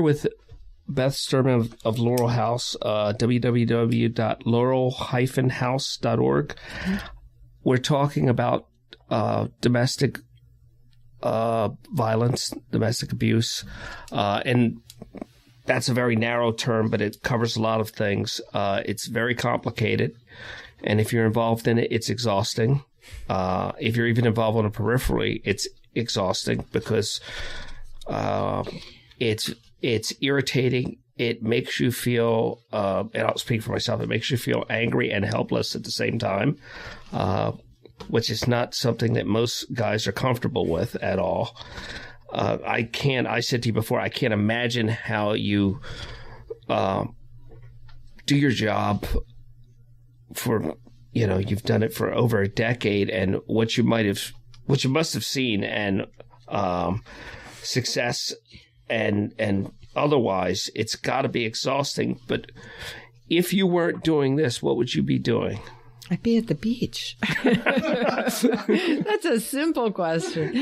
here with Beth Sturman of Laurel House, www.laurel-house.org. We're talking about domestic violence, domestic abuse, and that's a very narrow term, but it covers a lot of things. It's very complicated, and if you're involved in it, it's exhausting. If you're even involved on a periphery, it's exhausting because it's irritating. It makes you feel, and I'll speak for myself, it makes you feel angry and helpless at the same time, which is not something that most guys are comfortable with at all. I said to you before, I can't imagine how you do your job for, you've done it for over a decade, and what you must have seen, and success and otherwise, it's got to be exhausting. But if you weren't doing this, what would you be doing? I'd be at the beach. That's a simple question.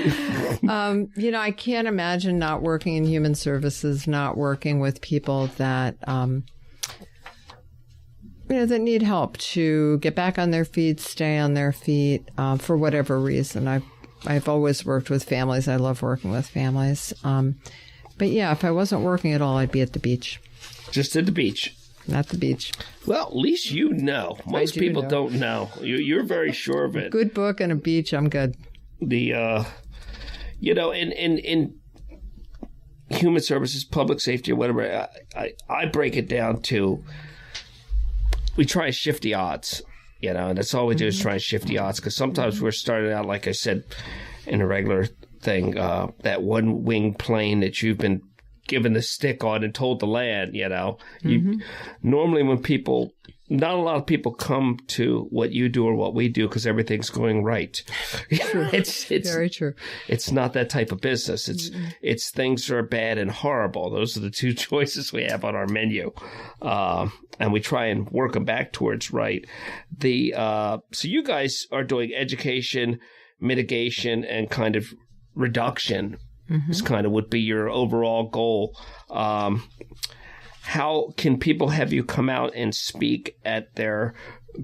I can't imagine not working in human services, not working with people that, that need help to get back on their feet, stay on their feet, for whatever reason. I've always worked with families. I love working with families. But yeah, if I wasn't working at all, I'd be at the beach. Just at the beach. Not the beach. Well, at least you know. Most people don't know. You're very sure of it. Good book and a beach, I'm good. In human services, public safety, or whatever, I break it down to, we try and shift the odds, and that's all we do is try and shift the odds, because sometimes we're starting out, like I said, in a regular thing, that one-wing plane that you've been given the stick on and told to land, normally when not a lot of people come to what you do or what we do because everything's going right. It's very true. It's not that type of business. It's things are bad and horrible. Those are the two choices we have on our menu. And we try and work them back towards right. So you guys are doing education, mitigation, and kind of reduction. This kind of would be your overall goal. How can people have you come out and speak at their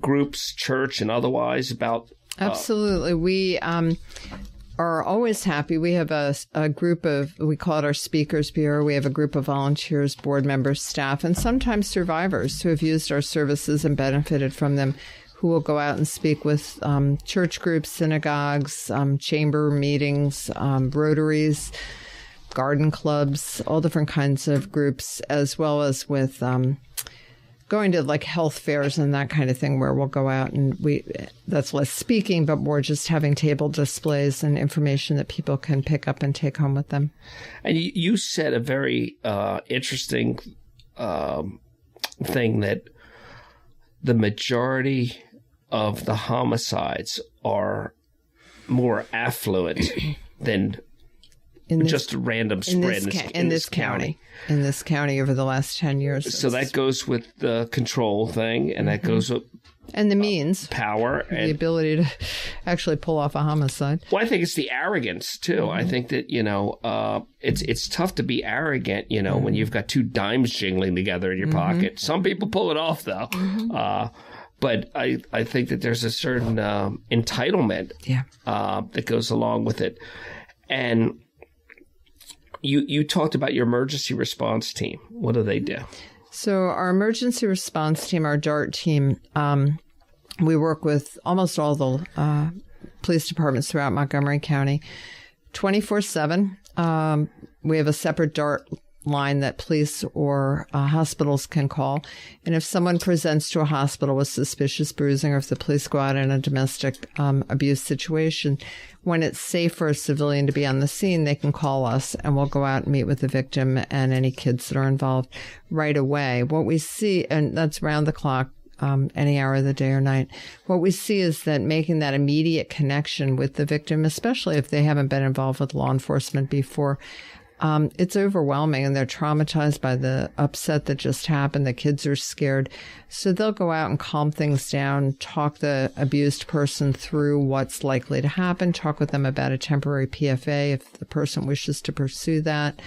groups, church, and otherwise about? Absolutely. We are always happy. We have a group of, we call it our Speakers Bureau. We have a group of volunteers, board members, staff, and sometimes survivors who have used our services and benefited from them, who will go out and speak with church groups, synagogues, chamber meetings, rotaries, garden clubs, all different kinds of groups, as well as with going to like health fairs and that kind of thing, where we'll go out and that's less speaking, but more just having table displays and information that people can pick up and take home with them. And you said a very interesting thing, that the majority of the homicides are more affluent than just a random spread in this county. In this county over the last 10 years. So that goes with the control thing, and that goes with and the means, power, and the ability to actually pull off a homicide. Well, I think it's the arrogance too. I think that it's tough to be arrogant. When you've got two dimes jingling together in your pocket. Some people pull it off though. But I think that there's a certain entitlement that goes along with it. And you talked about your emergency response team. What do they do? So our emergency response team, our DART team, we work with almost all the police departments throughout Montgomery County 24/7. We have a separate DART line that police or hospitals can call. And if someone presents to a hospital with suspicious bruising, or if the police go out in a domestic abuse situation, when it's safe for a civilian to be on the scene, they can call us and we'll go out and meet with the victim and any kids that are involved right away. What we see, and that's round the clock, any hour of the day or night, what we see is that making that immediate connection with the victim, especially if they haven't been involved with law enforcement before, it's overwhelming, and they're traumatized by the upset that just happened. The kids are scared. So they'll go out and calm things down, talk the abused person through what's likely to happen, talk with them about a temporary PFA if the person wishes to pursue that.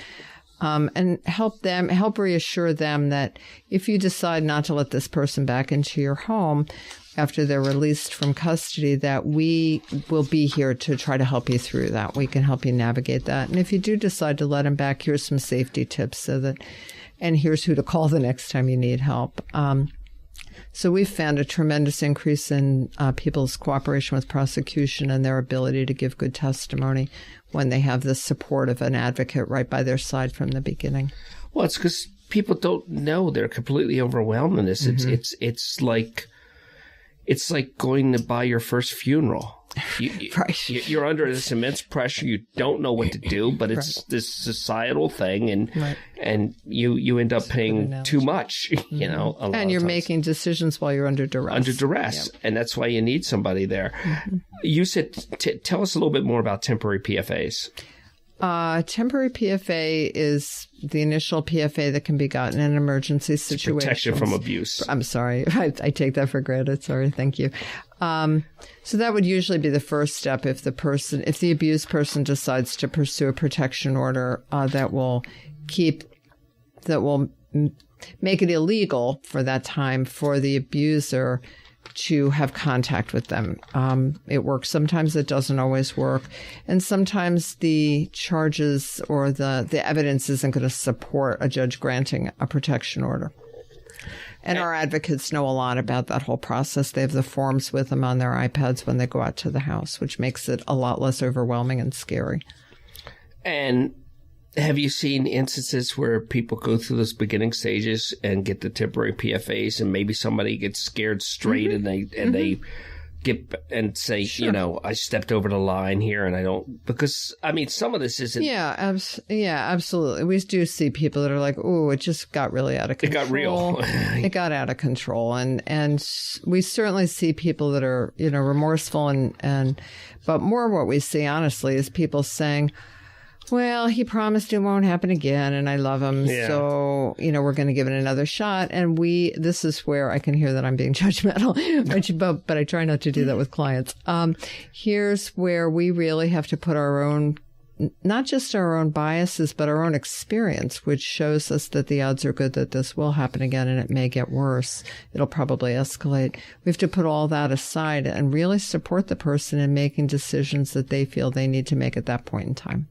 and help reassure them that if you decide not to let this person back into your home after they're released from custody, that we will be here to try to help you through that. We can help you navigate that. And if you do decide to let them back, here's some safety tips and here's who to call the next time you need help. So we've found a tremendous increase in people's cooperation with prosecution and their ability to give good testimony when they have the support of an advocate right by their side from the beginning. Well, it's because people don't know. They're completely overwhelmed in this. It's like going to buy your first funeral. Right. You're under this immense pressure. You don't know what to do, but it's this societal thing, and you end up paying too much. You know, and you're making decisions while you're under duress. Yep. And that's why you need somebody there. You said, tell us a little bit more about temporary PFAs. Temporary PFA is the initial PFA that can be gotten in an emergency situation. Protection from abuse. I'm sorry. I take that for granted. Sorry. Thank you. So that would usually be the first step if the abused person decides to pursue a protection order that will make it illegal for that time for the abuser to have contact with them. It works. Sometimes it doesn't always work. And sometimes the charges or the evidence isn't going to support a judge granting a protection order. And our advocates know a lot about that whole process. They have the forms with them on their iPads when they go out to the house, which makes it a lot less overwhelming and scary. And have you seen instances where people go through those beginning stages and get the temporary PFAs, and maybe somebody gets scared straight and they get and say, Sure. you know, I stepped over the line here and I don't, because I mean, some of this isn't. Yeah, absolutely. We do see people that are like, oh, it just got really out of control. It got real. It got out of control. And we certainly see people that are, you know, remorseful but more what we see, honestly, is people saying, well, he promised it won't happen again, and I love him, so, you know, we're going to give it another shot. And this is where I can hear that I'm being judgmental, but I try not to do that with clients. Here's where we really have to put our own, not just our own biases, but our own experience, which shows us that the odds are good that this will happen again, and it may get worse. It'll probably escalate. We have to put all that aside and really support the person in making decisions that they feel they need to make at that point in time.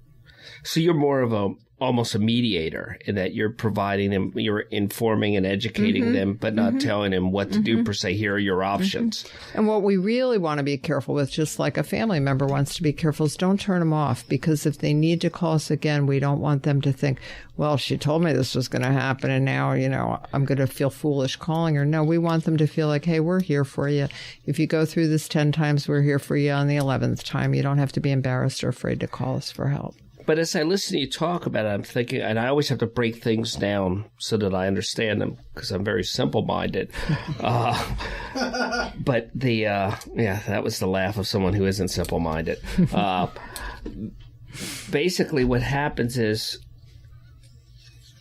So you're more of almost a mediator in that you're providing them, you're informing and educating them, but not telling them what to do per se. Here are your options. And what we really want to be careful with, just like a family member wants to be careful, is don't turn them off, because if they need to call us again, we don't want them to think, well, she told me this was going to happen and now, you know, I'm going to feel foolish calling her. No, we want them to feel like, hey, we're here for you. If you go through this 10 times, we're here for you on the 11th time. You don't have to be embarrassed or afraid to call us for help. But as I listen to you talk about it, I'm thinking, and I always have to break things down so that I understand them because I'm very simple-minded. But that was the laugh of someone who isn't simple-minded. Basically, what happens is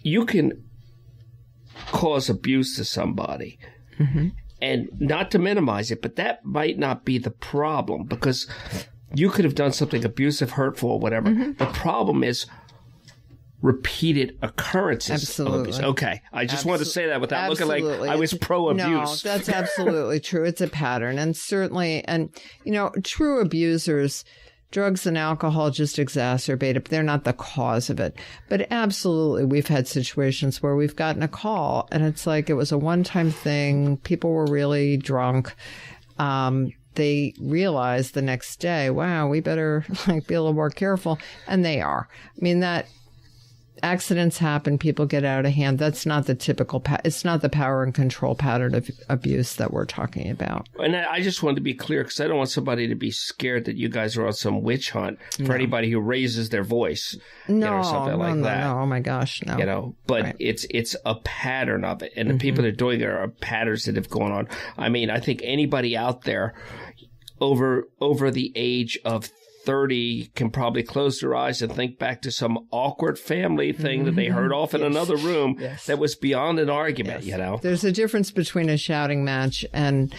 you can cause abuse to somebody. And not to minimize it, but that might not be the problem, because you could have done something abusive, hurtful, or whatever. The problem is repeated occurrences of abuse. Okay. I just wanted to say that without looking like I was pro-abuse. No, that's absolutely true. It's a pattern. And certainly, you know, true abusers, drugs and alcohol just exacerbate it, but they're not the cause of it. But absolutely, we've had situations where we've gotten a call and it's like it was a one-time thing. People were really drunk. They realize the next day, wow, we better be a little more careful. And they are. I mean, that accidents happen, people get out of hand. That's not the typical, it's not the power and control pattern of abuse that we're talking about. And I just wanted to be clear, because I don't want somebody to be scared that you guys are on some witch hunt for anybody who raises their voice. No, or something like that. No, oh my gosh, no. You know, but it's a pattern of it. And the people that are doing it are patterns that have gone on. I mean, I think anybody out there over the age of 30 can probably close their eyes and think back to some awkward family thing that they heard off in another room that was beyond an argument, you know? There's a difference between a shouting match and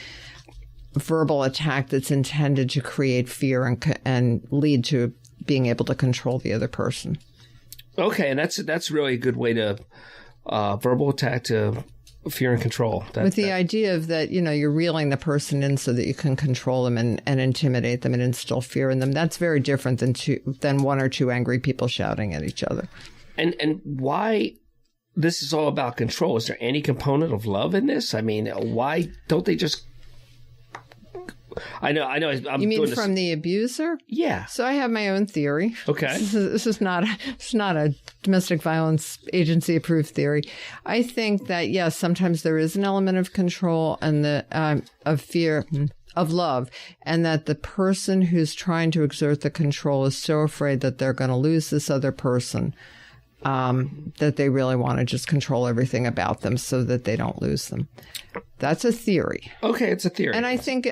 verbal attack that's intended to create fear and lead to being able to control the other person. Okay, and that's really a good way to verbal attack to fear and control. With the idea of that, you're reeling the person in so that you can control them and intimidate them and instill fear in them. That's very different than one or two angry people shouting at each other. And why this is all about control? Is there any component of love in this? I mean, why don't they just... I know. You mean from the abuser? Yeah. So I have my own theory. Okay. This is not a domestic violence agency approved theory. I think that yes, sometimes there is an element of control and of fear, of love, and that the person who's trying to exert the control is so afraid that they're going to lose this other person that they really want to just control everything about them so that they don't lose them. That's a theory. Okay, it's a theory. And I think,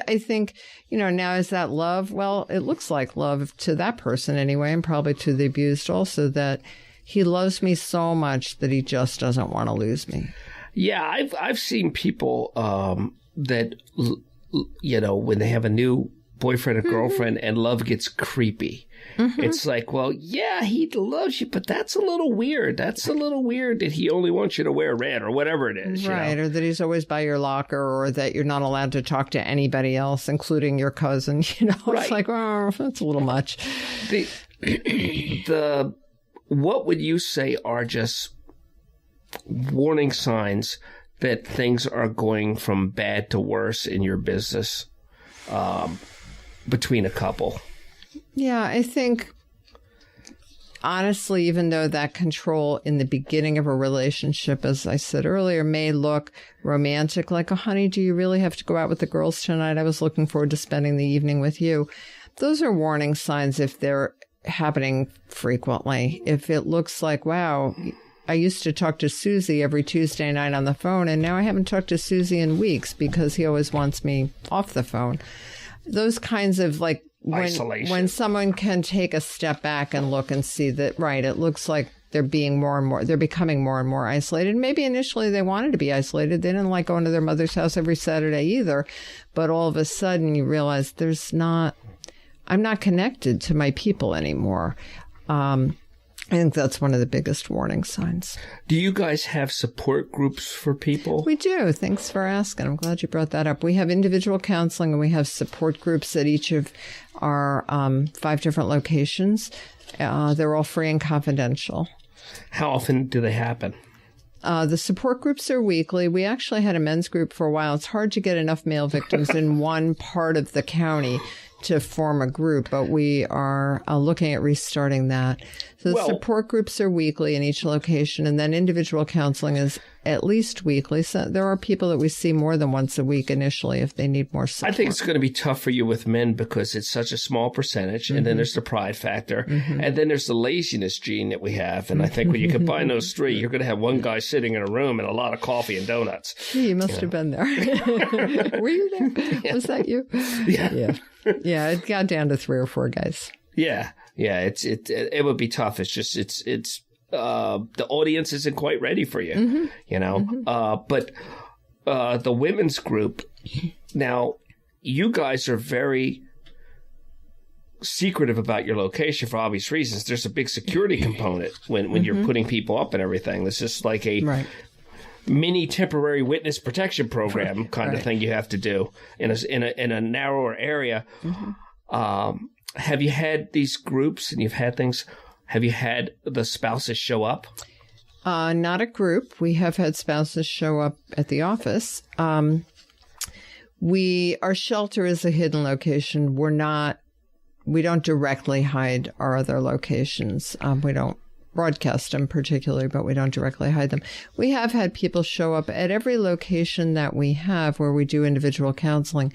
now is that love? Well, it looks like love to that person anyway, and probably to the abused also, that he loves me so much that he just doesn't want to lose me. Yeah, I've seen people that, when they have a new boyfriend or girlfriend and love gets creepy. It's like, well, yeah, he loves you, but that's a little weird. That's a little weird that he only wants you to wear red or whatever it is. Right, or that he's always by your locker, or that you're not allowed to talk to anybody else, including your cousin. Right. It's like, oh, that's a little much. What would you say are just warning signs that things are going from bad to worse in your business between a couple? Yeah, I think, honestly, even though that control in the beginning of a relationship, as I said earlier, may look romantic, like, oh, honey, do you really have to go out with the girls tonight? I was looking forward to spending the evening with you. Those are warning signs if they're happening frequently. If it looks like, wow, I used to talk to Susie every Tuesday night on the phone, and now I haven't talked to Susie in weeks because he always wants me off the phone. Those kinds of isolation. When someone can take a step back and look and see that, right, it looks like they're becoming more and more isolated. Maybe initially they wanted to be isolated. They didn't like going to their mother's house every Saturday either. But all of a sudden you realize I'm not connected to my people anymore. I think that's one of the biggest warning signs. Do you guys have support groups for people? We do. Thanks for asking. I'm glad you brought that up. We have individual counseling, and we have support groups at each of our 5 different locations. They're all free and confidential. How often do they happen? The support groups are weekly. We actually had a men's group for a while. It's hard to get enough male victims in one part of the county to form a group, but we are looking at restarting that. So the support groups are weekly in each location, and then individual counseling is at least weekly. So there are people that we see more than once a week initially if they need more support. I think it's going to be tough for you with men because it's such a small percentage, and then there's the pride factor, and then there's the laziness gene that we have. And I think when you combine those three, you're going to have one guy sitting in a room and a lot of coffee and donuts. You must have been there. Were you there? Yeah. Was that you? Yeah. Yeah, it got down to 3 or 4 guys. Yeah. It would be tough. It's just the audience isn't quite ready for you, But the women's group, now you guys are very secretive about your location for obvious reasons. There's a big security component when you're putting people up and everything. This is like a mini temporary witness protection program kind of thing you have to do in a narrower area. Have you had these groups and have you had the spouses show up? Not a group. We have had spouses show up at the office. Our shelter is a hidden location. We don't directly hide our other locations. We don't broadcast them particularly, but we don't directly hide them. We have had people show up at every location that we have where we do individual counseling.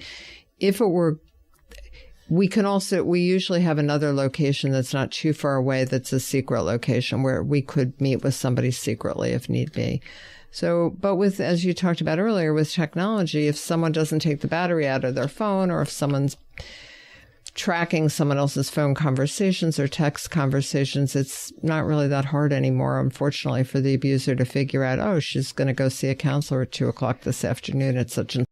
We usually have another location that's not too far away that's a secret location where we could meet with somebody secretly if need be. So, but as you talked about earlier, with technology, if someone doesn't take the battery out of their phone, or if someone's tracking someone else's phone conversations or text conversations, it's not really that hard anymore, unfortunately, for the abuser to figure out, oh, she's going to go see a counselor at 2:00 this afternoon at such and